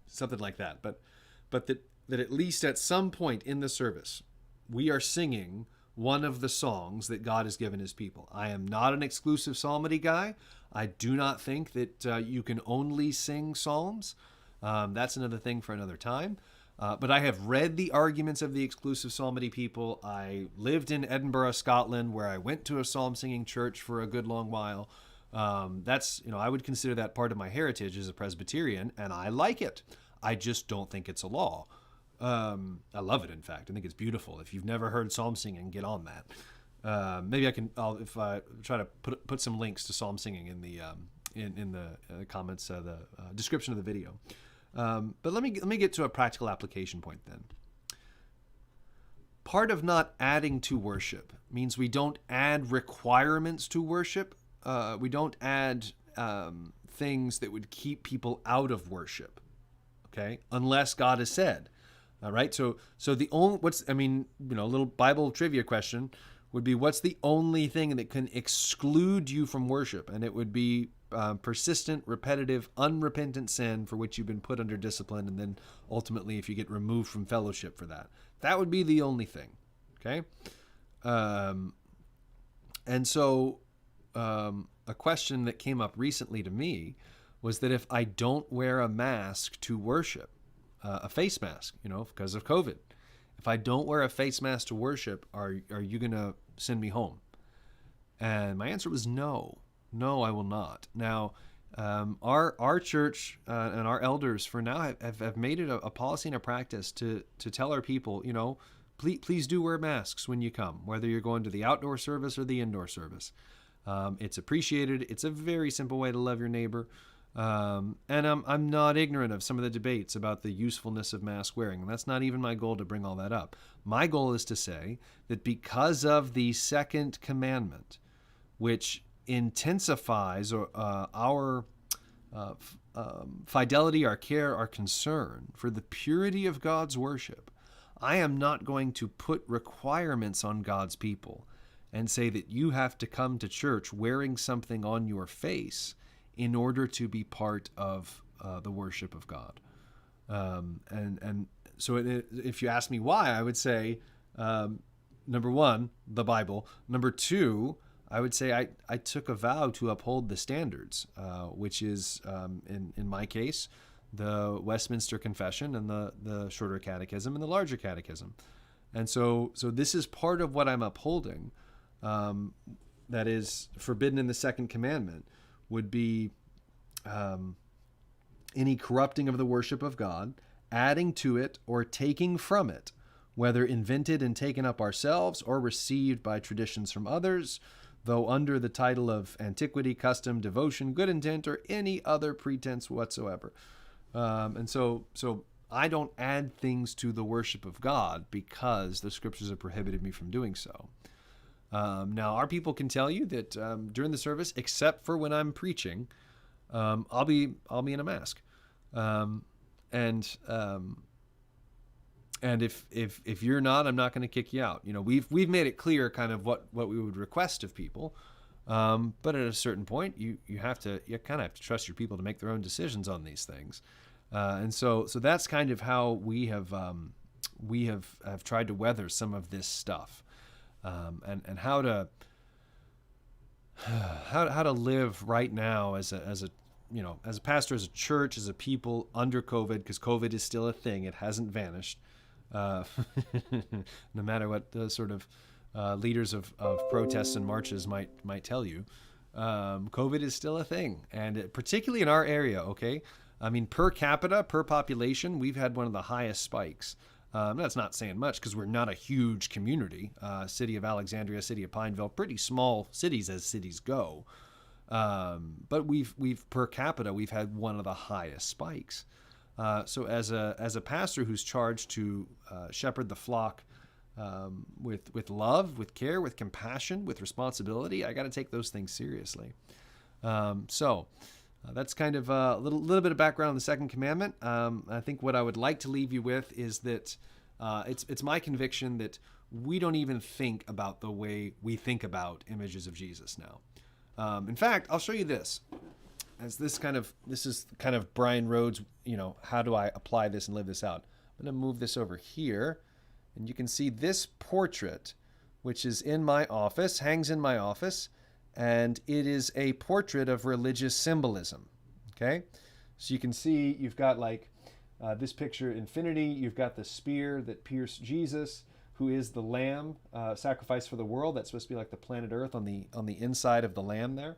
something like that. But that at least at some point in the service, we are singing one of the songs that God has given his people. I am not an exclusive psalmody guy. I do not think that you can only sing psalms. That's another thing for another time. But I have read the arguments of the exclusive psalmody people. I lived in Edinburgh, Scotland, where I went to a psalm singing church for a good long while. That's, I would consider that part of my heritage as a Presbyterian, and I like it. I just don't think it's a law. I love it, in fact. I think it's beautiful. If you've never heard psalm singing, get on that. Maybe if I try to put some links to psalm singing in the comments, the description of the video. But let me get to a practical application point then. Part of not adding to worship means we don't add requirements to worship. We don't add things that would keep people out of worship. Okay, unless God has said. All right. So the only a little Bible trivia question would be, what's the only thing that can exclude you from worship? And it would be persistent, repetitive, unrepentant sin for which you've been put under discipline, and then ultimately if you get removed from fellowship for that. That would be the only thing. Okay? And so a question that came up recently to me was that if I don't wear a mask to worship, a face mask, because of COVID, if I don't wear a face mask to worship, are you going to send me home? And my answer was no. No, I will not. Now, our church and our elders for now have made it a policy and a practice to tell our people, please do wear masks when you come, whether you're going to the outdoor service or the indoor service. It's appreciated. It's a very simple way to love your neighbor. And I'm not ignorant of some of the debates about the usefulness of mask wearing. And that's not even my goal to bring all that up. My goal is to say that because of the second commandment, which intensifies our fidelity, our care, our concern for the purity of God's worship, I am not going to put requirements on God's people and say that you have to come to church wearing something on your face in order to be part of the worship of God. And so if you ask me why, I would say, number one, the Bible. Number two, I would say I took a vow to uphold the standards, which is, in my case, the Westminster Confession and the Shorter Catechism and the Larger Catechism. And so this is part of what I'm upholding, that is forbidden in the second commandment, would be any corrupting of the worship of God, adding to it or taking from it, whether invented and taken up ourselves or received by traditions from others, though under the title of antiquity, custom, devotion, good intent, or any other pretense whatsoever. And so I don't add things to the worship of God because the scriptures have prohibited me from doing so. Now, our people can tell you that during the service, except for when I'm preaching, I'll be in a mask, and if you're not, I'm not going to kick you out. We've made it clear kind of what we would request of people, but at a certain point, you kind of have to trust your people to make their own decisions on these things, and so that's kind of how we have tried to weather some of this stuff. And how to live right now as a pastor, as a church, as a people under COVID, because COVID is still a thing. It hasn't vanished. No matter what the sort of leaders of protests and marches might tell you, COVID is still a thing, and particularly in our area. Okay, I mean, per capita, per population, we've had one of the highest spikes. That's not saying much because we're not a huge community. City of Alexandria, city of Pineville, pretty small cities as cities go. But we've per capita, we've had one of the highest spikes. So as a pastor who's charged to shepherd the flock with love, with care, with compassion, with responsibility, I got to take those things seriously. That's kind of a little bit of background on the second commandment. I think what I would like to leave you with is that it's my conviction that we don't even think about the way we think about images of Jesus now. In fact, I'll show you this. This is kind of Bryan Rhodes, how do I apply this and live this out? I'm going to move this over here, and you can see this portrait, which is in my office, hangs in my office. And it is a portrait of religious symbolism, okay? So you can see you've got this picture, infinity. You've got the spear that pierced Jesus, who is the lamb sacrificed for the world. That's supposed to be like the planet Earth on the inside of the lamb there.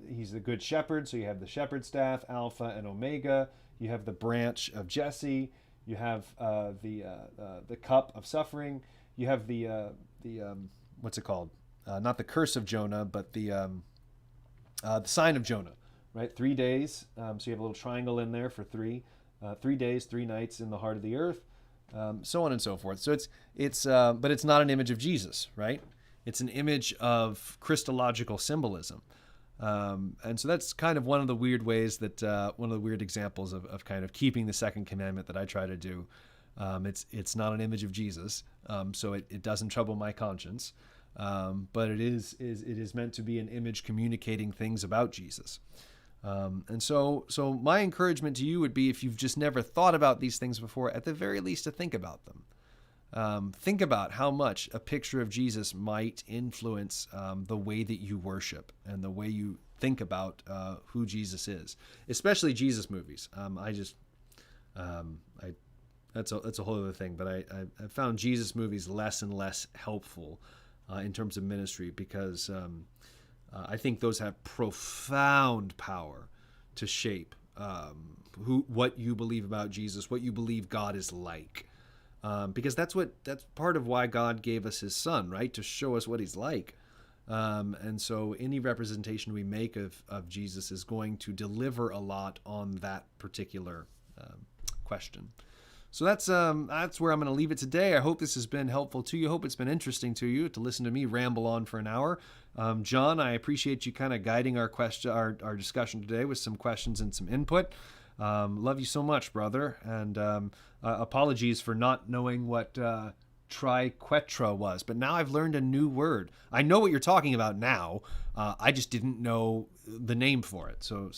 He's the good shepherd, so you have the shepherd staff, Alpha and Omega. You have the branch of Jesse. You have the cup of suffering. You have the what's it called? Not the curse of Jonah, but the sign of Jonah, right? 3 days. So you have a little triangle in there for 3 days, 3 nights in the heart of the earth, so on and so forth. So but it's not an image of Jesus, right? It's an image of Christological symbolism. And so that's kind of one of the weird ways that, one of the weird examples of kind of keeping the second commandment that I try to do. It's not an image of Jesus, so it doesn't trouble my conscience. But it is meant to be an image communicating things about Jesus. And so my encouragement to you would be, if you've just never thought about these things before, at the very least to think about them. Think about how much a picture of Jesus might influence the way that you worship and the way you think about who Jesus is, especially Jesus movies. That's a whole other thing, but I found Jesus movies less and less helpful in terms of ministry, because I think those have profound power to shape what you believe about Jesus, what you believe God is like. because that's part of why God gave us his son, right? To show us what he's like. And so any representation we make of Jesus is going to deliver a lot on that particular question. So that's where I'm going to leave it today. I hope this has been helpful to you. I hope it's been interesting to you to listen to me ramble on for an hour. John, I appreciate you kind of guiding our discussion today with some questions and some input. Love you so much, brother. And apologies for not knowing what triquetra was, but now I've learned a new word. I know what you're talking about now. I just didn't know the name for it. So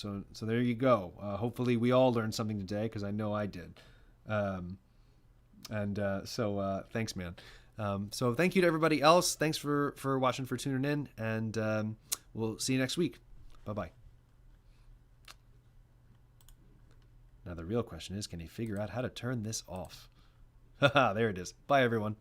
there you go. Hopefully we all learned something today, because I know I did. So thanks, man. So thank you to everybody else. Thanks for watching, for tuning in, and we'll see you next week. Bye-bye. Now the real question is, can you figure out how to turn this off? Haha, there it is. Bye, everyone.